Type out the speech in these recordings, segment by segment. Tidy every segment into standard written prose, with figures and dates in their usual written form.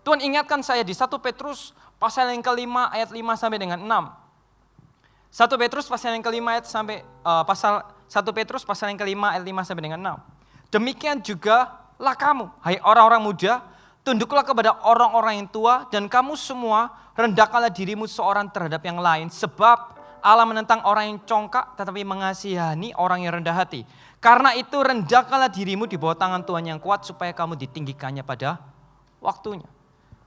Tuhan ingatkan saya di 1 Petrus pasal yang kelima ayat 5 sampai dengan 6. 1 Petrus pasal yang kelima ayat pasal 1 Petrus pasal yang kelima ayat 5 sampai dengan 6. Demikian juga lah kamu, hai orang-orang muda, tunduklah kepada orang-orang yang tua, dan kamu semua rendahkanlah dirimu seorang terhadap yang lain, sebab Allah menentang orang yang congkak tetapi mengasihani orang yang rendah hati. Karena itu rendahkanlah dirimu di bawah tangan Tuhan yang kuat supaya kamu ditinggikannya pada waktunya.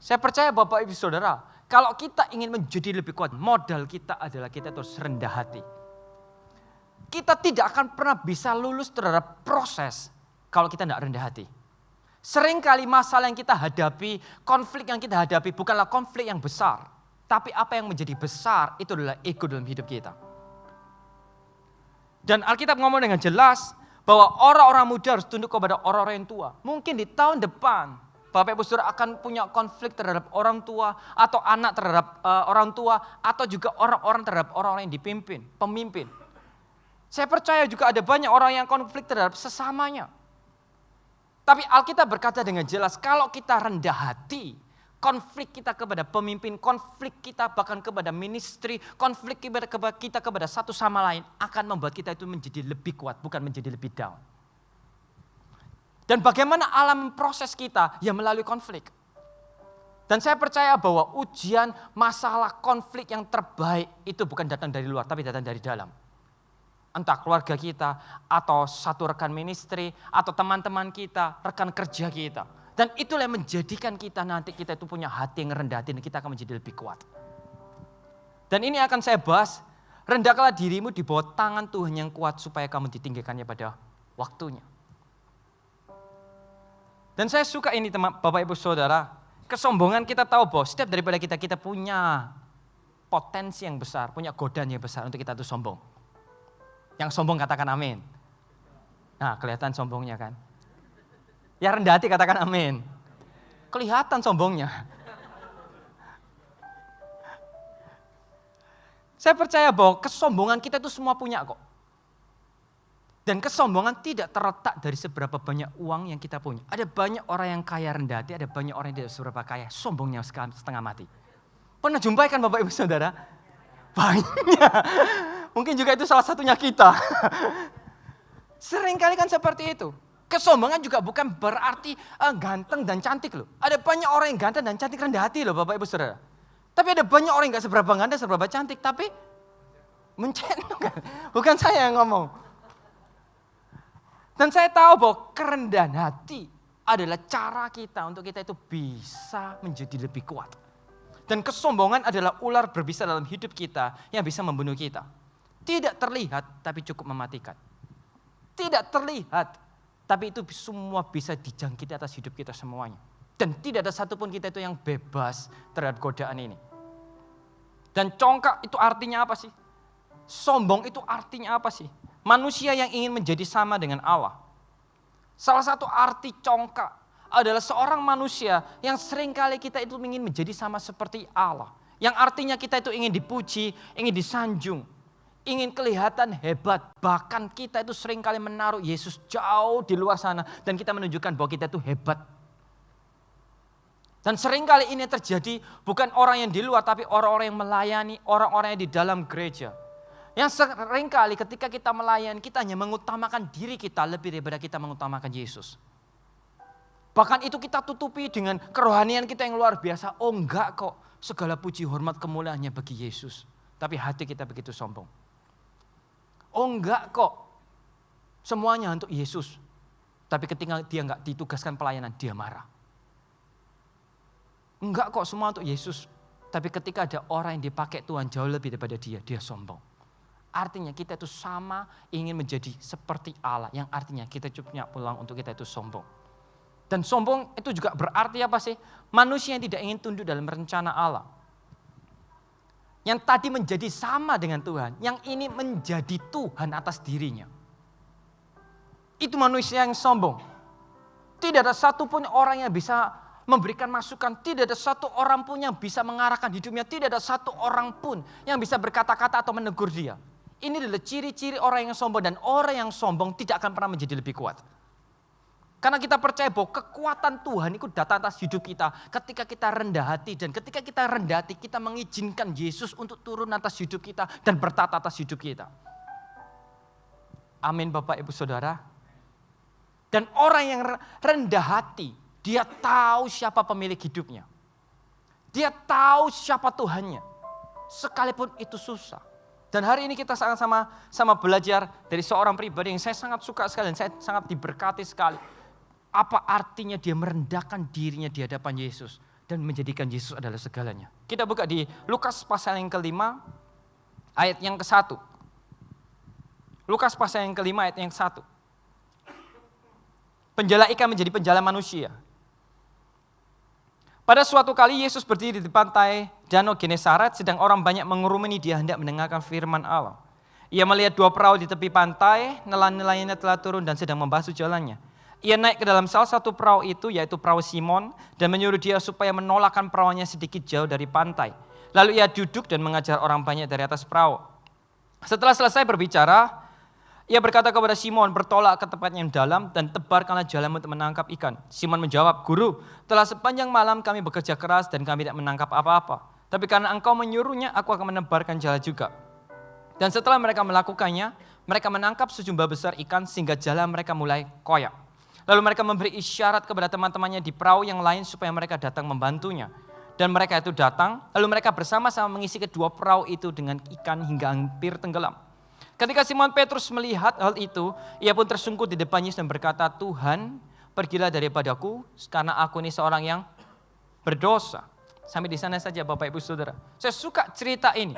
Saya percaya Bapak Ibu Saudara, kalau kita ingin menjadi lebih kuat, modal kita adalah kita terus rendah hati. Kita tidak akan pernah bisa lulus terhadap proses kalau kita tidak rendah hati. Seringkali masalah yang kita hadapi, konflik yang kita hadapi bukanlah konflik yang besar. Tapi apa yang menjadi besar itu adalah ego dalam hidup kita. Dan Alkitab ngomong dengan jelas bahwa orang-orang muda harus tunduk kepada orang-orang yang tua. Mungkin di tahun depan Bapak Ibu Saudara akan punya konflik terhadap orang tua atau anak terhadap orang tua atau juga orang-orang terhadap orang-orang yang dipimpin, pemimpin. Saya percaya juga ada banyak orang yang konflik terhadap sesamanya. Tapi Alkitab berkata dengan jelas kalau kita rendah hati, konflik kita kepada pemimpin, konflik kita bahkan kepada ministry, konflik kita kepada satu sama lain akan membuat kita itu menjadi lebih kuat, bukan menjadi lebih down. Dan bagaimana Allah memproses kita? Ya melalui konflik. Dan saya percaya bahwa ujian, masalah, konflik yang terbaik itu bukan datang dari luar, tapi datang dari dalam. Entah keluarga kita, atau satu rekan ministry, atau teman-teman kita, rekan kerja kita. Dan itulah yang menjadikan kita nanti kita itu punya hati yang rendah hati dan kita akan menjadi lebih kuat. Dan ini akan saya bahas, rendahkanlah dirimu di bawah tangan Tuhan yang kuat supaya kamu ditinggikannya pada waktunya. Dan saya suka ini teman Bapak Ibu Saudara, kesombongan kita tahu bahwa setiap daripada kita punya potensi yang besar, punya godaan yang besar untuk kita itu sombong. Yang sombong katakan amin. Nah kelihatan sombongnya kan. Ya rendah hati katakan amin. Kelihatan sombongnya. Saya percaya bahwa kesombongan kita itu semua punya kok. Dan kesombongan tidak terletak dari seberapa banyak uang yang kita punya. Ada banyak orang yang kaya rendah hati, ada banyak orang yang tidak seberapa kaya, sombongnya setengah mati. Pernah jumpai kan Bapak Ibu Saudara? Banyak. Mungkin juga itu salah satunya kita. Seringkali kan seperti itu. Kesombongan juga bukan berarti ganteng dan cantik loh. Ada banyak orang yang ganteng dan cantik rendah hati loh Bapak Ibu Saudara. Tapi ada banyak orang yang gak seberapa ganteng, seberapa cantik. Tapi mencentangkan. Bukan saya yang ngomong. Dan saya tahu bahwa kerendahan hati adalah cara kita untuk kita itu bisa menjadi lebih kuat. Dan kesombongan adalah ular berbisa dalam hidup kita yang bisa membunuh kita. Tidak terlihat tapi cukup mematikan. Tidak terlihat tapi itu semua bisa dijangkiti atas hidup kita semuanya. Dan tidak ada satupun kita itu yang bebas terhadap godaan ini. Dan congkak itu artinya apa sih? Sombong itu artinya apa sih? Manusia yang ingin menjadi sama dengan Allah. Salah satu arti congkak adalah seorang manusia yang seringkali kita itu ingin menjadi sama seperti Allah. Yang artinya kita itu ingin dipuji, ingin disanjung, ingin kelihatan hebat. Bahkan kita itu seringkali menaruh Yesus jauh di luar sana dan kita menunjukkan bahwa kita itu hebat. Dan seringkali ini terjadi bukan orang yang di luar tapi orang-orang yang melayani, orang-orang yang di dalam gereja. Yang seringkali ketika kita melayani, kita hanya mengutamakan diri kita lebih daripada kita mengutamakan Yesus. Bahkan itu kita tutupi dengan kerohanian kita yang luar biasa. Oh enggak kok, segala puji hormat kemuliaannya bagi Yesus. Tapi hati kita begitu sombong. Oh enggak kok, semuanya untuk Yesus. Tapi ketika dia enggak ditugaskan pelayanan, dia marah. Enggak kok, semua untuk Yesus. Tapi ketika ada orang yang dipakai Tuhan jauh lebih daripada dia sombong. Artinya kita itu sama ingin menjadi seperti Allah. Yang artinya kita punya peluang untuk kita itu sombong. Dan sombong itu juga berarti apa sih? Manusia yang tidak ingin tunduk dalam rencana Allah. Yang tadi menjadi sama dengan Tuhan. Yang ini menjadi Tuhan atas dirinya. Itu manusia yang sombong. Tidak ada satupun orang yang bisa memberikan masukan. Tidak ada satu orang pun yang bisa mengarahkan hidupnya. Tidak ada satu orang pun yang bisa berkata-kata atau menegur dia. Ini adalah ciri-ciri orang yang sombong dan orang yang sombong tidak akan pernah menjadi lebih kuat. Karena kita percaya bahwa kekuatan Tuhan itu datang atas hidup kita ketika kita rendah hati. Dan ketika kita rendah hati, kita mengizinkan Yesus untuk turun atas hidup kita dan bertata atas hidup kita. Amin Bapak Ibu Saudara. Dan orang yang rendah hati, dia tahu siapa pemilik hidupnya. Dia tahu siapa Tuhannya. Sekalipun itu susah. Dan hari ini kita sama belajar dari seorang pribadi yang saya sangat suka sekali dan saya sangat diberkati sekali. Apa artinya dia merendahkan dirinya di hadapan Yesus dan menjadikan Yesus adalah segalanya. Kita buka di Lukas pasal yang ke-5 ayat yang ke-1. Lukas pasal yang ke-5 ayat yang ke-1. Penjala ikan menjadi penjala manusia. Pada suatu kali Yesus berdiri di pantai Danau Genesaret, sedang orang banyak mengurumuni dia hendak mendengarkan firman Allah. Ia melihat 2 perahu di tepi pantai, nelayan-nelayannya telah turun dan sedang membasuh jalannya. Ia naik ke dalam salah satu perahu itu, yaitu perahu Simon, dan menyuruh dia supaya menolakkan perahunya sedikit jauh dari pantai. Lalu ia duduk dan mengajar orang banyak dari atas perahu. Setelah selesai berbicara, ia berkata kepada Simon, bertolak ke tempat yang dalam dan tebarkanlah jalamu untuk menangkap ikan. Simon menjawab, Guru, telah sepanjang malam kami bekerja keras dan kami tidak menangkap apa-apa. Tapi karena engkau menyuruhnya, aku akan menebarkan jala juga. Dan setelah mereka melakukannya, mereka menangkap sejumlah besar ikan sehingga jala mereka mulai koyak. Lalu mereka memberi isyarat kepada teman-temannya di perahu yang lain supaya mereka datang membantunya. Dan mereka itu datang, lalu mereka bersama-sama mengisi kedua perahu itu dengan ikan hingga hampir tenggelam. Ketika Simon Petrus melihat hal itu, ia pun tersungkur di depan Yesus dan berkata, Tuhan, pergilah daripadaku, karena aku ini seorang yang berdosa. Sampai di sana saja Bapak Ibu Saudara. Saya suka cerita ini.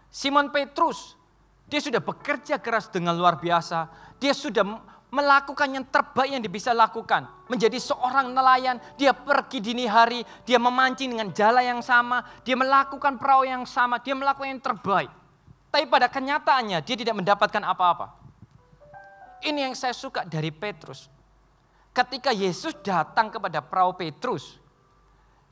Simon Petrus, dia sudah bekerja keras dengan luar biasa. Dia sudah melakukan yang terbaik yang dia bisa lakukan. Menjadi seorang nelayan, dia pergi dini hari, dia memancing dengan jala yang sama, dia melakukan perahu yang sama, dia melakukan yang terbaik. Tapi pada kenyataannya dia tidak mendapatkan apa-apa. Ini yang saya suka dari Petrus. Ketika Yesus datang kepada perahu Petrus,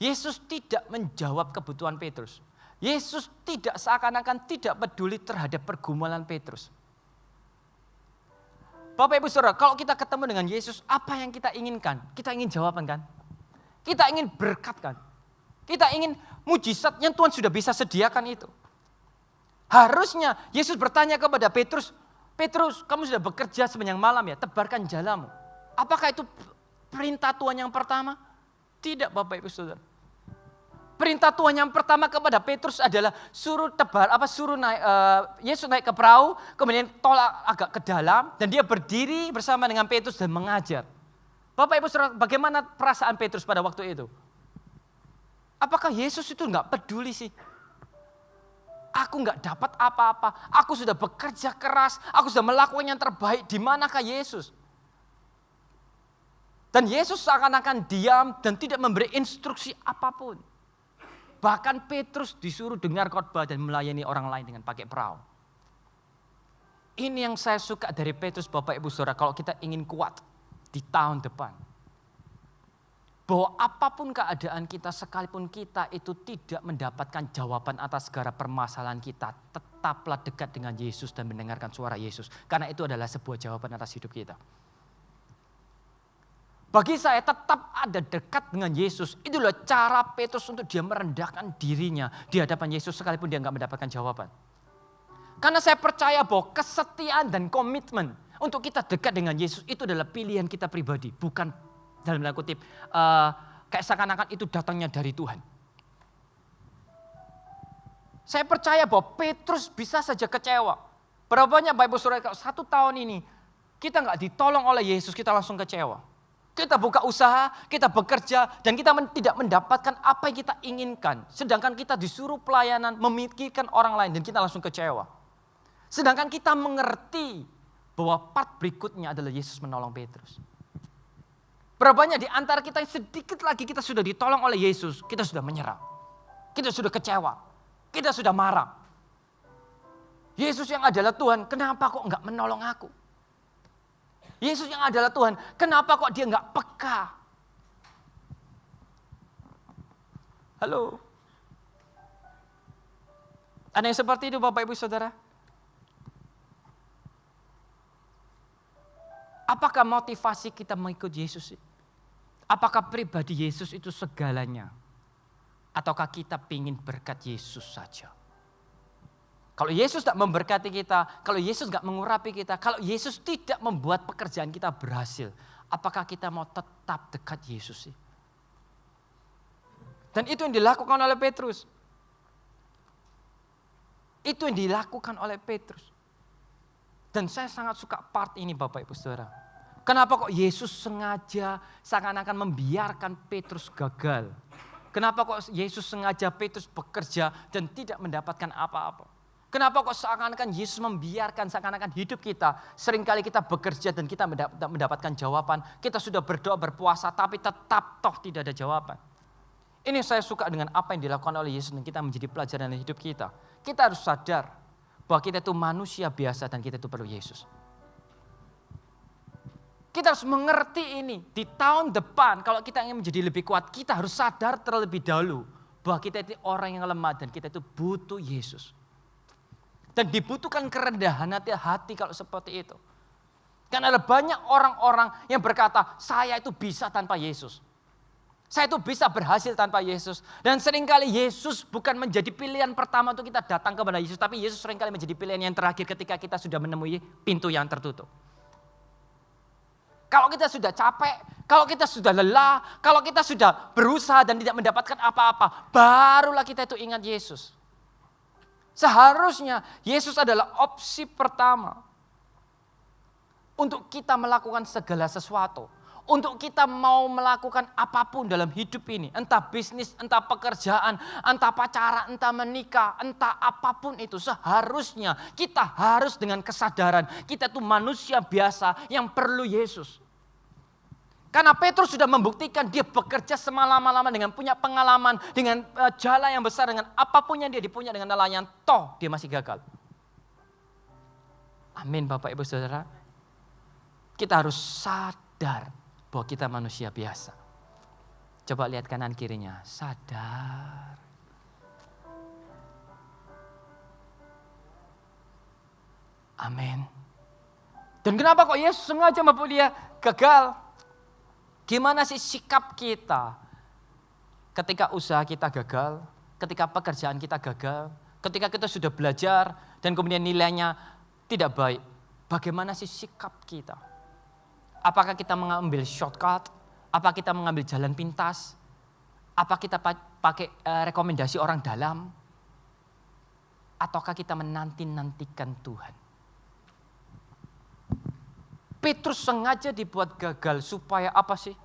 Yesus tidak menjawab kebutuhan Petrus. Yesus tidak seakan-akan tidak peduli terhadap pergumulan Petrus. Bapak Ibu Saudara, kalau kita ketemu dengan Yesus, apa yang kita inginkan? Kita ingin jawaban kan? Kita ingin berkat kan? Kita ingin mujizat yang Tuhan sudah bisa sediakan itu. Harusnya Yesus bertanya kepada Petrus, Petrus, kamu sudah bekerja sepanjang malam ya, tebarkan jalamu. Apakah itu perintah Tuhan yang pertama? Tidak Bapak Ibu Saudara. Perintah Tuhan yang pertama kepada Petrus adalah Yesus naik ke perahu, kemudian tolak agak ke dalam, dan dia berdiri bersama dengan Petrus dan mengajar. Bapak Ibu Saudara, bagaimana perasaan Petrus pada waktu itu? Apakah Yesus itu enggak peduli sih? Aku enggak dapat apa-apa, aku sudah bekerja keras, aku sudah melakukan yang terbaik, di manakah Yesus? Dan Yesus seakan-akan diam dan tidak memberi instruksi apapun. Bahkan Petrus disuruh dengar khotbah dan melayani orang lain dengan pakai perahu. Ini yang saya suka dari Petrus Bapak Ibu Saudara, kalau kita ingin kuat di tahun depan. Bahwa apapun keadaan kita, sekalipun kita itu tidak mendapatkan jawaban atas segala permasalahan kita, tetaplah dekat dengan Yesus dan mendengarkan suara Yesus. Karena itu adalah sebuah jawaban atas hidup kita. Bagi saya tetap ada dekat dengan Yesus. Itulah cara Petrus untuk dia merendahkan dirinya di hadapan Yesus sekalipun dia enggak mendapatkan jawaban. Karena saya percaya bahwa kesetiaan dan komitmen untuk kita dekat dengan Yesus itu adalah pilihan kita pribadi. Bukan dalam tanda kutip kayak seakan-akan itu datangnya dari Tuhan. Saya percaya bahwa Petrus bisa saja kecewa. Berapa banyak Bapak Ibu Saudara kalau 1 tahun ini kita enggak ditolong oleh Yesus, kita langsung kecewa. Kita buka usaha, kita bekerja, dan kita tidak mendapatkan apa yang kita inginkan. Sedangkan kita disuruh pelayanan, memikirkan orang lain, dan kita langsung kecewa. Sedangkan kita mengerti bahwa part berikutnya adalah Yesus menolong Petrus. Berapa banyak di antara kita yang sedikit lagi kita sudah ditolong oleh Yesus, kita sudah menyerah. Kita sudah kecewa, kita sudah marah. Yesus yang adalah Tuhan, kenapa kok enggak menolong aku? Yesus yang adalah Tuhan, kenapa kok dia enggak peka? Halo? Ada yang seperti itu Bapak Ibu Saudara? Apakah motivasi kita mengikut Yesus? Apakah pribadi Yesus itu segalanya? Ataukah kita ingin berkat Yesus saja? Kalau Yesus tidak memberkati kita, kalau Yesus tidak mengurapi kita, kalau Yesus tidak membuat pekerjaan kita berhasil, apakah kita mau tetap dekat Yesus sih? Dan itu yang dilakukan oleh Petrus. Itu yang dilakukan oleh Petrus. Dan saya sangat suka part ini Bapak Ibu Saudara. Kenapa kok Yesus sengaja seakan-akan membiarkan Petrus gagal? Kenapa kok Yesus sengaja Petrus bekerja dan tidak mendapatkan apa-apa? Kenapa kok seakan-akan Yesus membiarkan seakan-akan hidup kita, seringkali kita bekerja dan kita mendapatkan jawaban. Kita sudah berdoa, berpuasa, tapi tetap toh tidak ada jawaban. Ini saya suka dengan apa yang dilakukan oleh Yesus dan kita menjadi pelajaran dalam hidup kita. Kita harus sadar bahwa kita itu manusia biasa dan kita itu perlu Yesus. Kita harus mengerti ini. Di tahun depan kalau kita ingin menjadi lebih kuat, kita harus sadar terlebih dahulu bahwa kita itu orang yang lemah dan kita itu butuh Yesus. Dan dibutuhkan kerendahan hati kalau seperti itu. Karena ada banyak orang-orang yang berkata, saya itu bisa tanpa Yesus. Saya itu bisa berhasil tanpa Yesus. Dan seringkali Yesus bukan menjadi pilihan pertama untuk kita datang kepada Yesus. Tapi Yesus seringkali menjadi pilihan yang terakhir ketika kita sudah menemui pintu yang tertutup. Kalau kita sudah capek, kalau kita sudah lelah, kalau kita sudah berusaha dan tidak mendapatkan apa-apa, barulah kita itu ingat Yesus. Seharusnya Yesus adalah opsi pertama untuk kita melakukan segala sesuatu. Untuk kita mau melakukan apapun dalam hidup ini. Entah bisnis, entah pekerjaan, entah pacaran, entah menikah, entah apapun itu. Seharusnya kita harus dengan kesadaran kita itu manusia biasa yang perlu Yesus. Karena Petrus sudah membuktikan dia bekerja semalam-malaman dengan punya pengalaman, dengan jala yang besar, dengan apapun yang dia dipunya dengan nelayan, toh dia masih gagal. Amin Bapak Ibu Saudara. Kita harus sadar bahwa kita manusia biasa. Coba lihat kanan kirinya, sadar. Amin. Dan kenapa kok Yesus sengaja membuat dia gagal? Gimana sih sikap kita ketika usaha kita gagal, ketika pekerjaan kita gagal, ketika kita sudah belajar dan kemudian nilainya tidak baik. Bagaimana sih sikap kita? Apakah kita mengambil shortcut? Apa kita mengambil jalan pintas? Apa kita pakai rekomendasi orang dalam? Ataukah kita menanti-nantikan Tuhan? Petrus sengaja dibuat gagal supaya apa sih?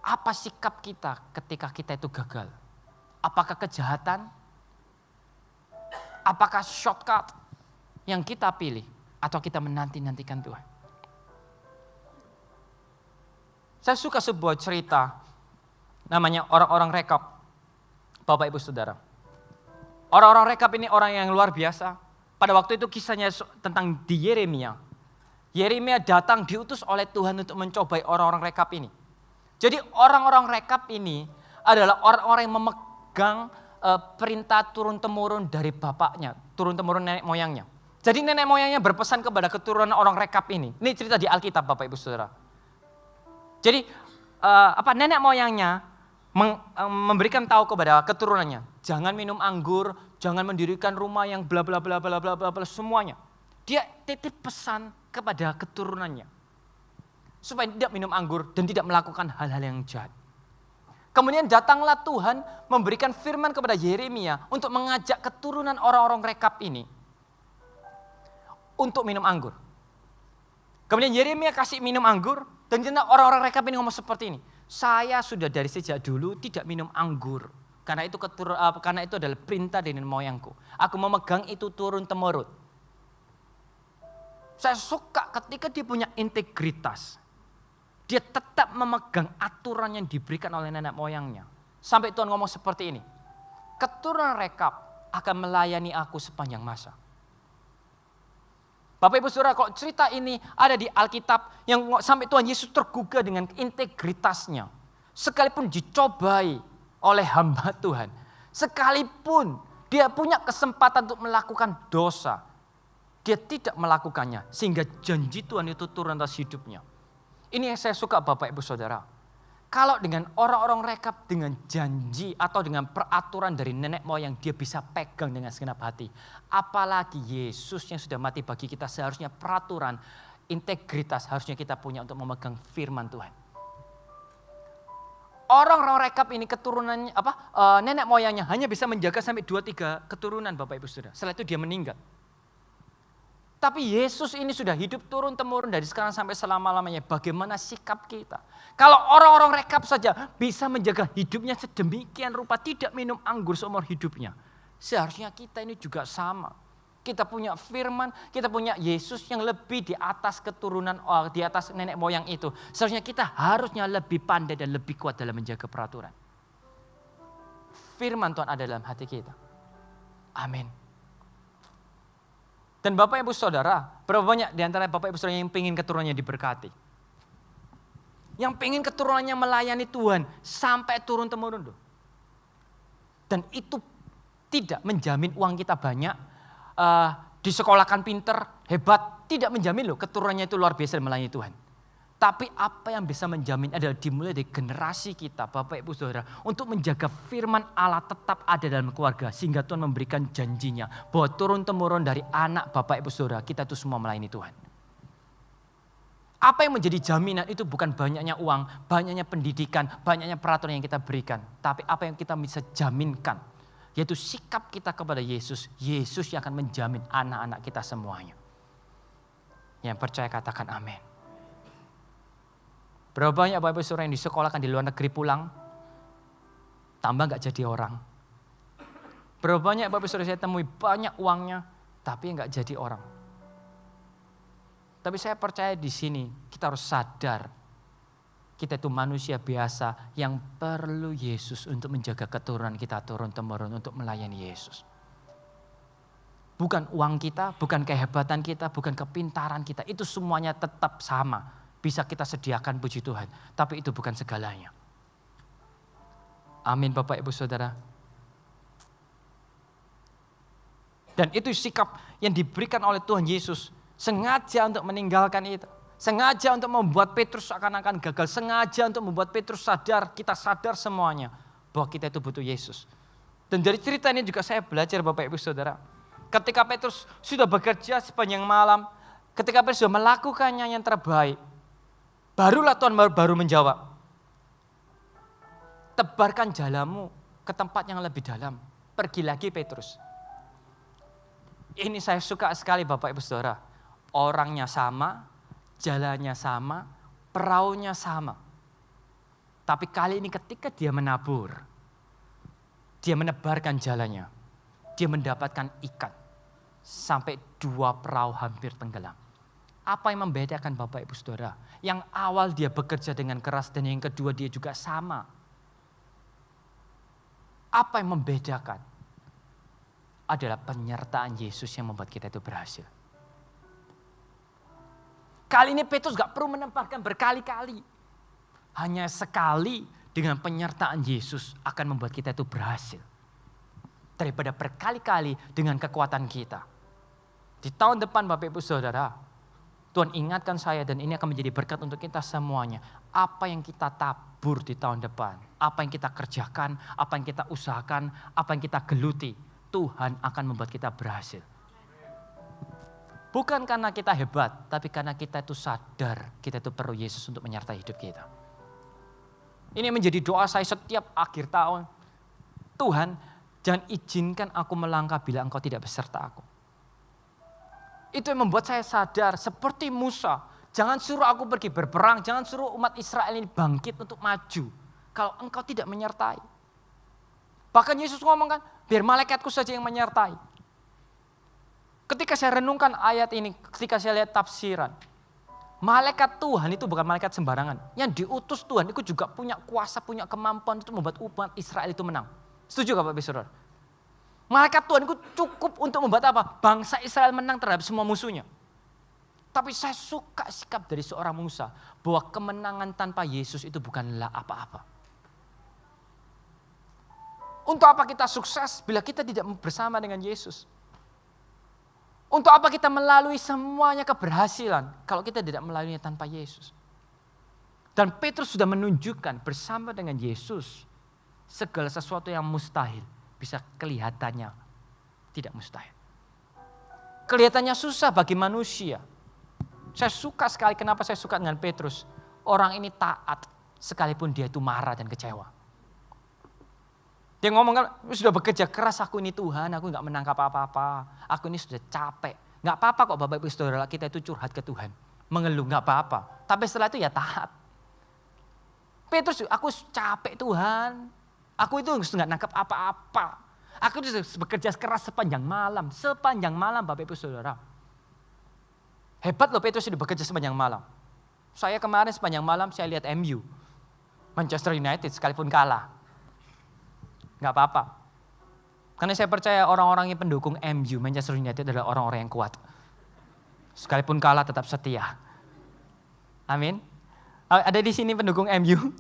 Apa sikap kita ketika kita itu gagal? Apakah kejahatan? Apakah shortcut yang kita pilih? Atau kita menanti-nantikan Tuhan? Saya suka sebuah cerita namanya orang-orang rekap. Bapak Ibu Saudara. Orang-orang rekap ini orang yang luar biasa. Pada waktu itu kisahnya tentang di Yeremia. Yeremia datang diutus oleh Tuhan untuk mencobai orang-orang rekap ini. Jadi orang-orang rekap ini adalah orang-orang yang memegang perintah turun-temurun dari bapaknya, turun-temurun nenek moyangnya. Jadi nenek moyangnya berpesan kepada keturunan orang rekap ini. Ini cerita di Alkitab Bapak Ibu Saudara. Jadi nenek moyangnya memberikan tahu kepada keturunannya, jangan minum anggur, jangan mendirikan rumah yang bla bla bla bla bla bla semuanya. Dia titip pesan kepada keturunannya supaya tidak minum anggur dan tidak melakukan hal-hal yang jahat. Kemudian datanglah Tuhan memberikan firman kepada Yeremia untuk mengajak keturunan orang-orang rekap ini untuk minum anggur. Kemudian Yeremia kasih minum anggur dan orang-orang rekap ini ngomong seperti ini. Saya sudah dari sejak dulu tidak minum anggur karena itu adalah perintah dari nenek moyangku. Aku memegang itu turun temurun. Saya suka ketika dia punya integritas. Dia tetap memegang aturan yang diberikan oleh nenek moyangnya. Sampai Tuhan ngomong seperti ini. Keturunan rekap akan melayani aku sepanjang masa. Bapak Ibu Saudara, kalau cerita ini ada di Alkitab yang sampai Tuhan Yesus tergugah dengan integritasnya. Sekalipun dicobai oleh hamba Tuhan. Sekalipun dia punya kesempatan untuk melakukan dosa. dia tidak melakukannya sehingga janji Tuhan itu turun atas hidupnya. Ini yang saya suka Bapak Ibu Saudara. Kalau dengan orang-orang rekap dengan janji atau dengan peraturan dari nenek moyang dia bisa pegang dengan segenap hati. Apalagi Yesus yang sudah mati bagi kita, seharusnya peraturan, integritas harusnya kita punya untuk memegang firman Tuhan. Orang-orang rekap ini keturunannya nenek moyangnya hanya bisa menjaga sampai 2-3 keturunan Bapak Ibu Saudara. Setelah itu dia meninggal. Tapi Yesus ini sudah hidup turun-temurun dari sekarang sampai selama-lamanya. Bagaimana sikap kita? Kalau orang-orang rekap saja bisa menjaga hidupnya sedemikian rupa, tidak minum anggur seumur hidupnya. Seharusnya kita ini juga sama. Kita punya firman, kita punya Yesus yang lebih di atas keturunan, di atas nenek moyang itu. Seharusnya kita harusnya lebih pandai dan lebih kuat dalam menjaga peraturan. Firman Tuhan ada dalam hati kita. Amin. Dan Bapak Ibu Saudara, berapa banyak di antara Bapak Ibu Saudara yang ingin keturunannya diberkati? Yang ingin keturunannya melayani Tuhan sampai turun temurun. Dan itu tidak menjamin uang kita banyak, disekolahkan pinter, hebat. Tidak menjamin loh keturunannya itu luar biasa melayani Tuhan. Tapi apa yang bisa menjamin adalah dimulai dari generasi kita, Bapak Ibu Saudara, untuk menjaga firman Allah tetap ada dalam keluarga. Sehingga Tuhan memberikan janjinya bahwa turun-temurun dari anak Bapak Ibu Saudara, kita itu semua melayani Tuhan. Apa yang menjadi jaminan itu bukan banyaknya uang, banyaknya pendidikan, banyaknya peraturan yang kita berikan. Tapi apa yang kita bisa jaminkan, yaitu sikap kita kepada Yesus. Yesus yang akan menjamin anak-anak kita semuanya. Yang percaya katakan amin. Berapa banyak Bapak Ibu Saudara yang disekolahkan di luar negeri pulang, tambah gak jadi orang. Berapa banyak Bapak Ibu Saudara saya temui banyak uangnya, tapi gak jadi orang. Tapi saya percaya di sini kita harus sadar, kita itu manusia biasa yang perlu Yesus untuk menjaga keturunan kita turun-temurun untuk melayani Yesus. Bukan uang kita, bukan kehebatan kita, bukan kepintaran kita, itu semuanya tetap sama. Bisa kita sediakan puji Tuhan. Tapi itu bukan segalanya. Amin Bapak Ibu Saudara. Dan itu sikap yang diberikan oleh Tuhan Yesus. Sengaja untuk meninggalkan itu. Sengaja untuk membuat Petrus seakan-akan gagal. Sengaja untuk membuat Petrus sadar, kita sadar semuanya. Bahwa kita itu butuh Yesus. Dan dari cerita ini juga saya belajar Bapak Ibu Saudara. Ketika Petrus sudah bekerja sepanjang malam. Ketika Petrus sudah melakukannya yang terbaik. Barulah Tuhan baru menjawab. Tebarkan jalamu ke tempat yang lebih dalam. Pergi lagi Petrus. Ini saya suka sekali Bapak Ibu Saudara. Orangnya sama, jalannya sama, perahunya sama. Tapi kali ini ketika dia menabur, dia menebarkan jalannya. Dia mendapatkan ikan. Sampai 2 perahu hampir tenggelam. Apa yang membedakan Bapak Ibu Saudara? Yang awal dia bekerja dengan keras dan yang kedua dia juga sama. Apa yang membedakan? Adalah penyertaan Yesus yang membuat kita itu berhasil. Kali ini Petrus gak perlu menempatkan berkali-kali. Hanya sekali dengan penyertaan Yesus akan membuat kita itu berhasil. Daripada berkali-kali dengan kekuatan kita. Di tahun depan Bapak Ibu Saudara, Tuhan ingatkan saya dan ini akan menjadi berkat untuk kita semuanya. Apa yang kita tabur di tahun depan, apa yang kita kerjakan, apa yang kita usahakan, apa yang kita geluti, Tuhan akan membuat kita berhasil. Bukan karena kita hebat, tapi karena kita itu sadar kita itu perlu Yesus untuk menyertai hidup kita. Ini menjadi doa saya setiap akhir tahun. Tuhan, jangan izinkan aku melangkah bila Engkau tidak beserta aku. Itu yang membuat saya sadar seperti Musa. Jangan suruh aku pergi berperang. Jangan suruh umat Israel ini bangkit untuk maju. Kalau engkau tidak menyertai. Bahkan Yesus ngomong kan, biar malaikatku saja yang menyertai. Ketika saya renungkan ayat ini, ketika saya lihat tafsiran. Malaikat Tuhan itu bukan malaikat sembarangan. Yang diutus Tuhan itu juga punya kuasa, punya kemampuan untuk membuat umat Israel itu menang. Setuju gak Bapak Ibu Saudara? Malaikat Tuhan itu cukup untuk membuat apa? Bangsa Israel menang terhadap semua musuhnya. Tapi saya suka sikap dari seorang Musa. Bahwa kemenangan tanpa Yesus itu bukanlah apa-apa. Untuk apa kita sukses bila kita tidak bersama dengan Yesus? Untuk apa kita melalui semuanya keberhasilan kalau kita tidak melaluinya tanpa Yesus? Dan Petrus sudah menunjukkan bersama dengan Yesus segala sesuatu yang mustahil bisa kelihatannya tidak mustahil. Kelihatannya susah bagi manusia. Saya suka sekali, kenapa saya suka dengan Petrus. Orang ini taat sekalipun dia itu marah dan kecewa. Dia ngomong kan, sudah bekerja keras aku ini Tuhan, aku nggak menangkap apa-apa. Aku ini sudah capek. Nggak apa-apa kok Bapak Ibu Saudara, kita itu curhat ke Tuhan. Mengeluh nggak apa-apa. Tapi setelah itu ya taat. Petrus, aku capek Tuhan. Aku itu nggak nangkap apa-apa. Aku itu bekerja keras sepanjang malam. Sepanjang malam Bapak Ibu Saudara. Hebat loh Petrus itu bekerja sepanjang malam. Saya kemarin sepanjang malam saya lihat MU. Manchester United sekalipun kalah. Nggak apa-apa. Karena saya percaya orang-orang yang pendukung MU, Manchester United adalah orang-orang yang kuat. Sekalipun kalah tetap setia. Amin. Ada di sini pendukung MU?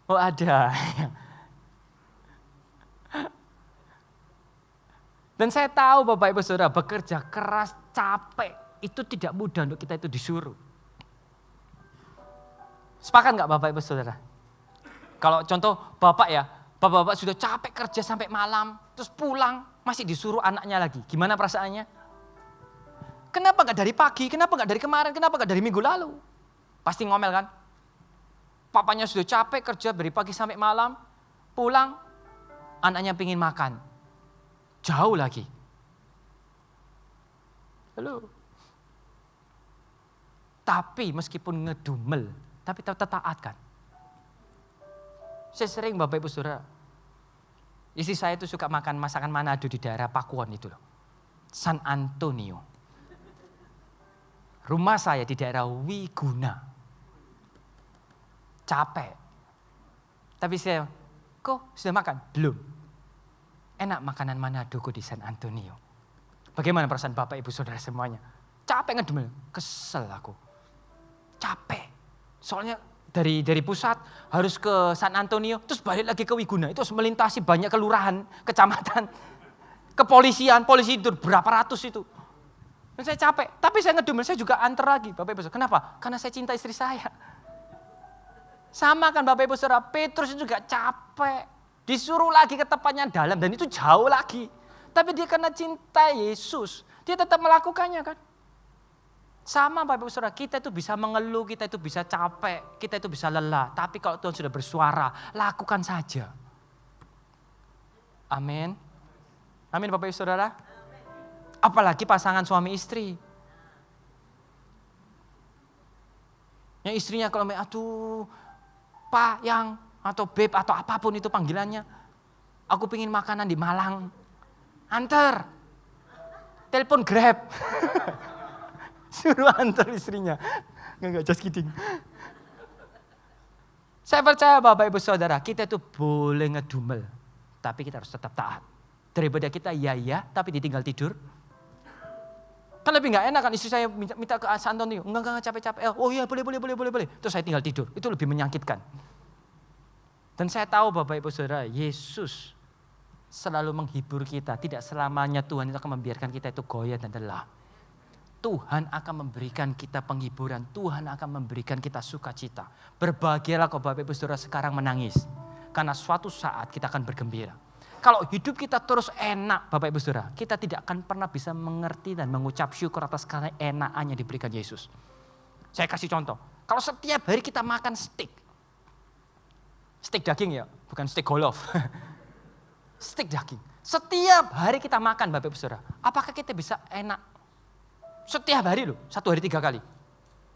Oh ada. Dan saya tahu Bapak Ibu Saudara bekerja keras, capek. Itu tidak mudah untuk kita itu disuruh. Sepakat nggak Bapak Ibu Saudara? Kalau contoh Bapak ya, Bapak sudah capek kerja sampai malam, terus pulang masih disuruh anaknya lagi. Gimana perasaannya? Kenapa nggak dari pagi? Kenapa nggak dari kemarin? Kenapa nggak dari minggu lalu? Pasti ngomel kan? Papanya sudah capek kerja dari pagi sampai malam, pulang, anaknya pingin makan. Jauh lagi. Halo. Tapi meskipun ngedumel, tapi tetap taat kan? Saya sering Bapak Ibu Saudara, istri saya itu suka makan masakan Manado di daerah Pakuan itu loh. San Antonio. Rumah saya di daerah Wiguna. Capek. Tapi saya, kok sudah makan? Belum. Enak makanan Manado di San Antonio. Bagaimana perasaan Bapak Ibu Saudara semuanya? Capek ngedumel, kesel aku. Capek. Soalnya dari pusat harus ke San Antonio, terus balik lagi ke Wiguna. Itu harus melintasi banyak kelurahan, kecamatan, kepolisian, polisi itu berapa ratus itu. Dan saya capek, tapi saya ngedumel, saya juga antar lagi Bapak Ibu Saudara. Kenapa? Karena saya cinta istri saya. Sama kan Bapak Ibu Saudara, Petrus juga capek. Disuruh lagi ke tempatnya dalam dan itu jauh lagi. Tapi dia karena cinta Yesus, dia tetap melakukannya kan. Sama Bapak Ibu Saudara, kita itu bisa mengeluh, kita itu bisa capek, kita itu bisa lelah. Tapi kalau Tuhan sudah bersuara, lakukan saja. Amin. Amin Bapak Ibu Saudara. Apalagi pasangan suami istri. Yang istrinya kalau aduh Pak yang atau Beb atau apapun itu panggilannya. Aku pengen makanan di Malang. Antar. Telepon Grab. Suruh antar istrinya. Enggak, just kidding. Saya percaya Bapak Ibu Saudara, kita itu boleh ngedumel. Tapi kita harus tetap taat. Daripada kita ya tapi ditinggal tidur. Kan lebih gak enak kan istri saya minta ke San Antonio. Enggak capek-capek. Oh iya boleh. Terus saya tinggal tidur. Itu lebih menyakitkan. Dan saya tahu Bapak Ibu Saudara, Yesus selalu menghibur kita. Tidak selamanya Tuhan itu akan membiarkan kita itu goyah dan lelah. Tuhan akan memberikan kita penghiburan. Tuhan akan memberikan kita sukacita. Berbahagialah kau Bapak Ibu Saudara sekarang menangis. Karena suatu saat kita akan bergembira. Kalau hidup kita terus enak Bapak Ibu Saudara, kita tidak akan pernah bisa mengerti dan mengucap syukur atas keenakannya diberikan Yesus. Saya kasih contoh. Kalau setiap hari kita makan steak daging ya, bukan steak golof. Steak daging. Setiap hari kita makan Bapak Ibu Saudara, apakah kita bisa enak? Setiap hari loh, 1 hari 3 kali.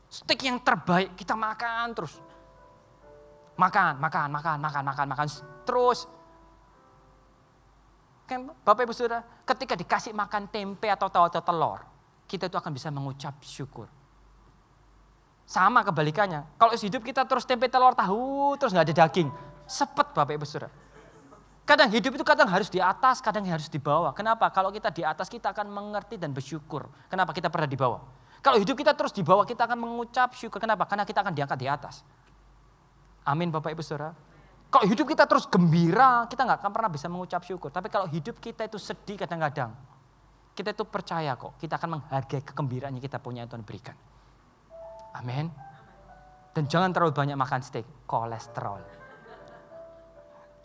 Steak yang terbaik kita makan terus. Makan terus. Kan Bapak Ibu Saudara, ketika dikasih makan tempe atau telur, kita itu akan bisa mengucap syukur. Sama kebalikannya, kalau hidup kita terus tempe telur tahu, terus nggak ada daging, sepet Bapak Ibu Saudara. Kadang hidup itu kadang harus di atas, kadang harus di bawah. Kenapa? Kalau kita di atas kita akan mengerti dan bersyukur. Kenapa kita pernah di bawah? Kalau hidup kita terus di bawah kita akan mengucap syukur. Kenapa? Karena kita akan diangkat di atas. Amin Bapak Ibu Saudara. Kalau hidup kita terus gembira, kita nggak akan pernah bisa mengucap syukur. Tapi kalau hidup kita itu sedih kadang-kadang, kita itu percaya kok, kita akan menghargai kegembiraan yang kita punya yang Tuhan berikan. Amin. Dan jangan terlalu banyak makan steak, kolesterol.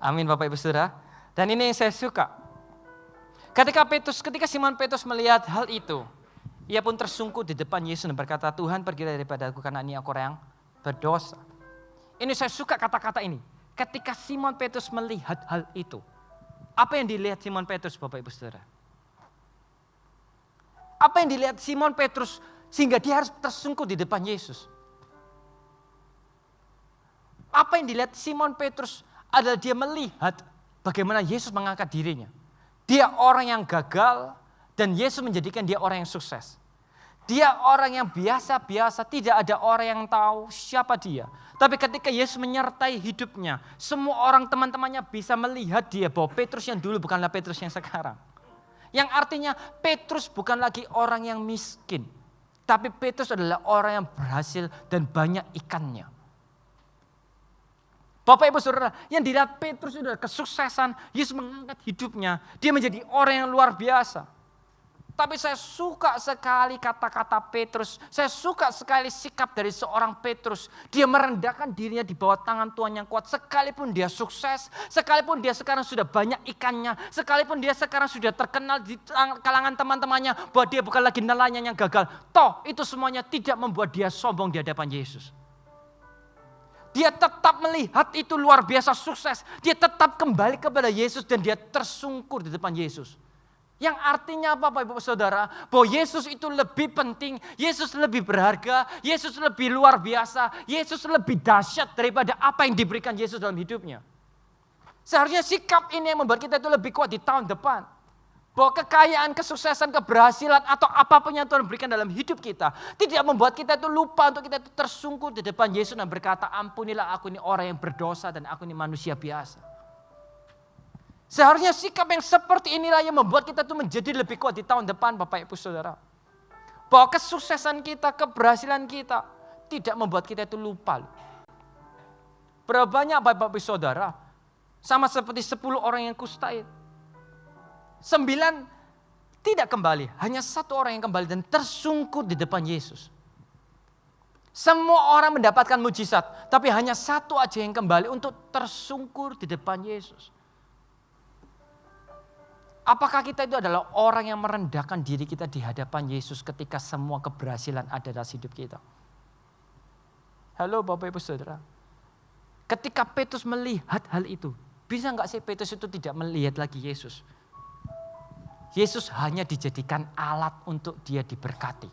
Amin Bapak Ibu Saudara. Dan ini yang saya suka. Ketika Simon Petrus melihat hal itu, ia pun tersungkur di depan Yesus dan berkata, Tuhan pergilah daripada aku karena ini aku orang yang berdosa. Ini saya suka kata-kata ini. Ketika Simon Petrus melihat hal itu, apa yang dilihat Simon Petrus Bapak Ibu Saudara? Apa yang dilihat Simon Petrus sehingga dia harus tersungkur di depan Yesus? Apa yang dilihat Simon Petrus adalah dia melihat bagaimana Yesus mengangkat dirinya. Dia orang yang gagal dan Yesus menjadikan dia orang yang sukses. Dia orang yang biasa-biasa, tidak ada orang yang tahu siapa dia. Tapi ketika Yesus menyertai hidupnya, semua orang teman-temannya bisa melihat dia bahwa Petrus yang dulu bukanlah Petrus yang sekarang. Yang artinya Petrus bukan lagi orang yang miskin. Tapi Petrus adalah orang yang berhasil dan banyak ikannya. Bapak Ibu Saudara, yang dilihat Petrus itu adalah kesuksesan, Yesus mengangkat hidupnya, dia menjadi orang yang luar biasa. Tapi saya suka sekali kata-kata Petrus, saya suka sekali sikap dari seorang Petrus. Dia merendahkan dirinya di bawah tangan Tuhan yang kuat, sekalipun dia sukses, sekalipun dia sekarang sudah banyak ikannya, sekalipun dia sekarang sudah terkenal di kalangan teman-temannya, bahwa dia bukan lagi nelayan yang gagal. Toh itu semuanya tidak membuat dia sombong di hadapan Yesus. Dia tetap melihat itu luar biasa sukses. Dia tetap kembali kepada Yesus dan dia tersungkur di depan Yesus. Yang artinya apa Bapak Ibu Saudara? Bahwa Yesus itu lebih penting, Yesus lebih berharga, Yesus lebih luar biasa, Yesus lebih dahsyat daripada apa yang diberikan Yesus dalam hidupnya. Seharusnya sikap ini yang membuat kita itu lebih kuat di tahun depan. Bahwa kekayaan, kesuksesan, keberhasilan atau apapun yang Tuhan berikan dalam hidup kita tidak membuat kita itu lupa untuk kita itu tersungkur di depan Yesus dan berkata, ampunilah aku ini orang yang berdosa dan aku ini manusia biasa. Seharusnya sikap yang seperti inilah yang membuat kita itu menjadi lebih kuat di tahun depan Bapak Ibu Saudara. Bahwa kesuksesan kita, keberhasilan kita tidak membuat kita itu lupa. Berapa banyak Bapak Ibu Saudara sama seperti 10 orang yang kusta itu. 9 tidak kembali, hanya 1 orang yang kembali dan tersungkur di depan Yesus. Semua orang mendapatkan mujizat, tapi hanya 1 aja yang kembali untuk tersungkur di depan Yesus. Apakah kita itu adalah orang yang merendahkan diri kita di hadapan Yesus ketika semua keberhasilan ada dalam hidup kita? Halo Bapak Ibu Saudara. Ketika Petrus melihat hal itu, bisa enggak sih Petrus itu tidak melihat lagi Yesus? Yesus hanya dijadikan alat untuk dia diberkati.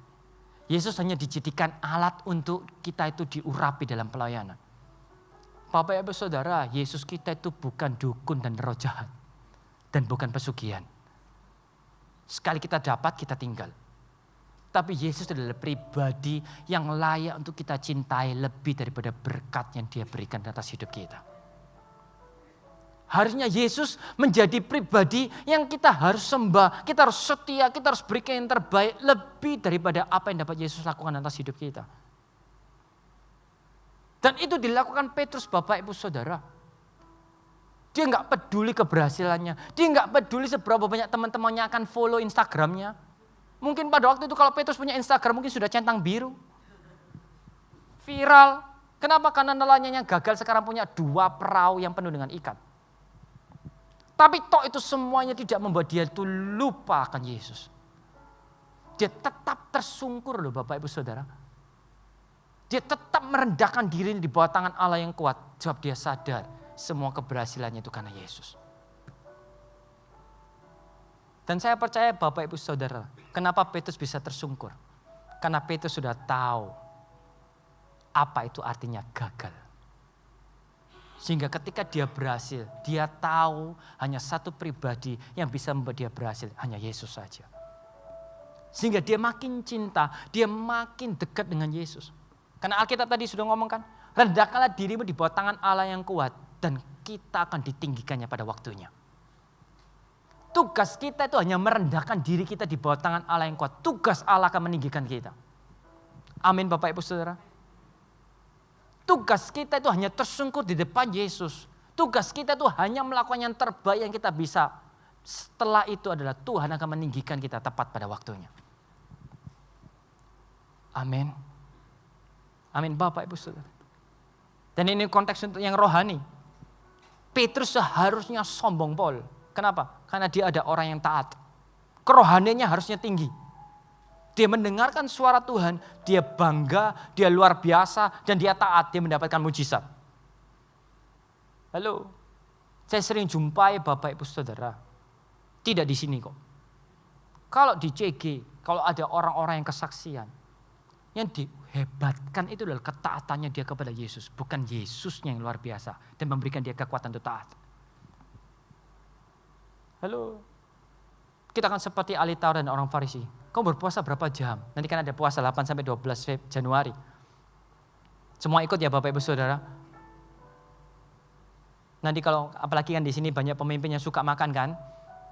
Yesus hanya dijadikan alat untuk kita itu diurapi dalam pelayanan. Bapak Ibu Saudara, Yesus kita itu bukan dukun dan roh jahat. Dan bukan pesugihan. Sekali kita dapat, kita tinggal. Tapi Yesus adalah pribadi yang layak untuk kita cintai lebih daripada berkat yang dia berikan atas hidup kita. Harusnya Yesus menjadi pribadi yang kita harus sembah, kita harus setia, kita harus berikan yang terbaik lebih daripada apa yang dapat Yesus lakukan atas hidup kita. Dan itu dilakukan Petrus Bapak Ibu Saudara. Dia nggak peduli keberhasilannya, dia nggak peduli seberapa banyak teman-temannya akan follow Instagramnya. Mungkin pada waktu itu kalau Petrus punya Instagram mungkin sudah centang biru. Viral. Kenapa? Karena nelayannya gagal sekarang punya 2 perahu yang penuh dengan ikan. Tapi toh itu semuanya tidak membuat dia itu lupa akan Yesus. Dia tetap tersungkur loh Bapak Ibu Saudara. Dia tetap merendahkan diri di bawah tangan Allah yang kuat. Sebab dia sadar semua keberhasilannya itu karena Yesus. Dan saya percaya Bapak Ibu Saudara, kenapa Petrus bisa tersungkur? Karena Petrus sudah tahu apa itu artinya gagal. Sehingga ketika dia berhasil, dia tahu hanya satu pribadi yang bisa membuat dia berhasil, hanya Yesus saja. Sehingga dia makin cinta, dia makin dekat dengan Yesus. Karena Alkitab tadi sudah ngomongkan, rendahkanlah dirimu di bawah tangan Allah yang kuat dan kita akan ditinggikannya pada waktunya. Tugas kita itu hanya merendahkan diri kita di bawah tangan Allah yang kuat. Tugas Allah akan meninggikan kita. Amin Bapak Ibu Saudara. Tugas kita itu hanya tersungkur di depan Yesus. Tugas kita itu hanya melakukan yang terbaik yang kita bisa. Setelah itu adalah Tuhan akan meninggikan kita tepat pada waktunya. Amin. Amin Bapak Ibu Saudara. Dan ini konteks untuk yang rohani. Petrus seharusnya sombong Paul. Kenapa? Karena dia ada orang yang taat. Kerohaniannya harusnya tinggi. Dia mendengarkan suara Tuhan, dia bangga, dia luar biasa, dan dia taat, dia mendapatkan mujizat. Halo, saya sering jumpai Bapak Ibu Saudara, tidak di sini kok. Kalau di CG, kalau ada orang-orang yang kesaksian, yang dihebatkan itu adalah ketaatannya dia kepada Yesus, bukan Yesusnya yang luar biasa dan memberikan dia kekuatan untuk taat. Halo, kita akan seperti ahli Taurat dan orang Farisi. Kamu berpuasa berapa jam? Nanti kan ada puasa 8 sampai 12 Januari. Semua ikut ya Bapak Ibu Saudara. Nanti kalau apalagi kan di sini banyak pemimpin yang suka makan kan.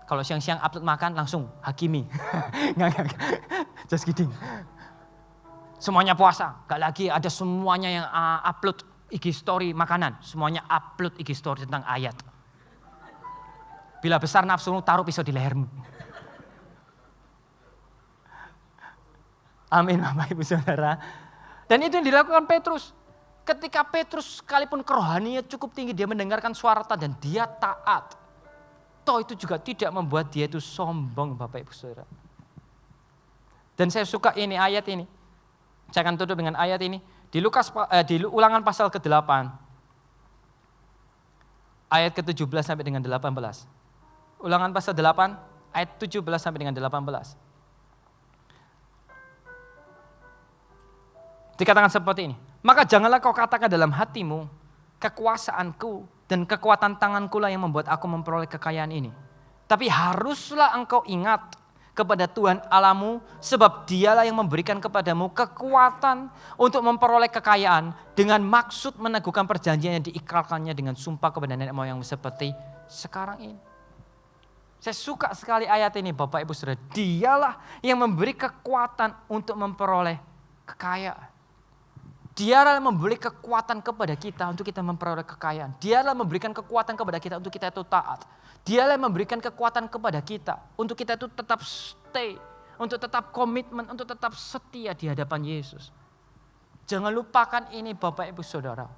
Kalau siang-siang upload makan langsung hakimi. Enggak. Just kidding. Semuanya puasa. Gak lagi ada semuanya yang upload IG story makanan. Semuanya upload IG story tentang ayat. Bila besar nafsumu taruh pisau di lehermu. Amin Bapak Ibu Saudara. Dan itu yang dilakukan Petrus. Ketika Petrus sekalipun kerohaniannya cukup tinggi, dia mendengarkan suara Tuhan dan dia taat. Toh itu juga tidak membuat dia itu sombong Bapak Ibu Saudara. Dan saya suka ini ayat ini. Saya akan tutup dengan ayat ini. Di Ulangan pasal ke-8. Ayat ke-17 sampai dengan 18. Ulangan pasal 8 ayat 17 sampai dengan 18. Dikatakan seperti ini, maka janganlah kau katakan dalam hatimu, kekuasaanku dan kekuatan tanganku lah yang membuat aku memperoleh kekayaan ini. Tapi haruslah engkau ingat kepada Tuhan Allahmu, sebab dialah yang memberikan kepadamu kekuatan untuk memperoleh kekayaan dengan maksud meneguhkan perjanjian yang diikrarkannya dengan sumpah kepada nenek moyangmu seperti sekarang ini. Saya suka sekali ayat ini Bapak Ibu Saudara. Dialah yang memberi kekuatan untuk memperoleh kekayaan. Dialah memberi kekuatan kepada kita untuk kita memperoleh kekayaan. Dialah memberikan kekuatan kepada kita untuk kita itu taat. Dialah memberikan kekuatan kepada kita untuk kita itu tetap stay, untuk tetap komitmen, untuk tetap setia di hadapan Yesus. Jangan lupakan ini Bapak Ibu Saudara.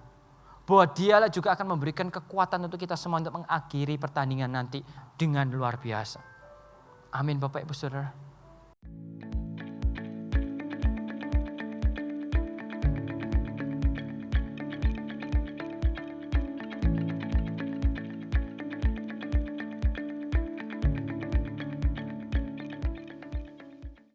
Bahwa dialah juga akan memberikan kekuatan untuk kita semua untuk mengakhiri pertandingan nanti dengan luar biasa. Amin Bapak Ibu Saudara.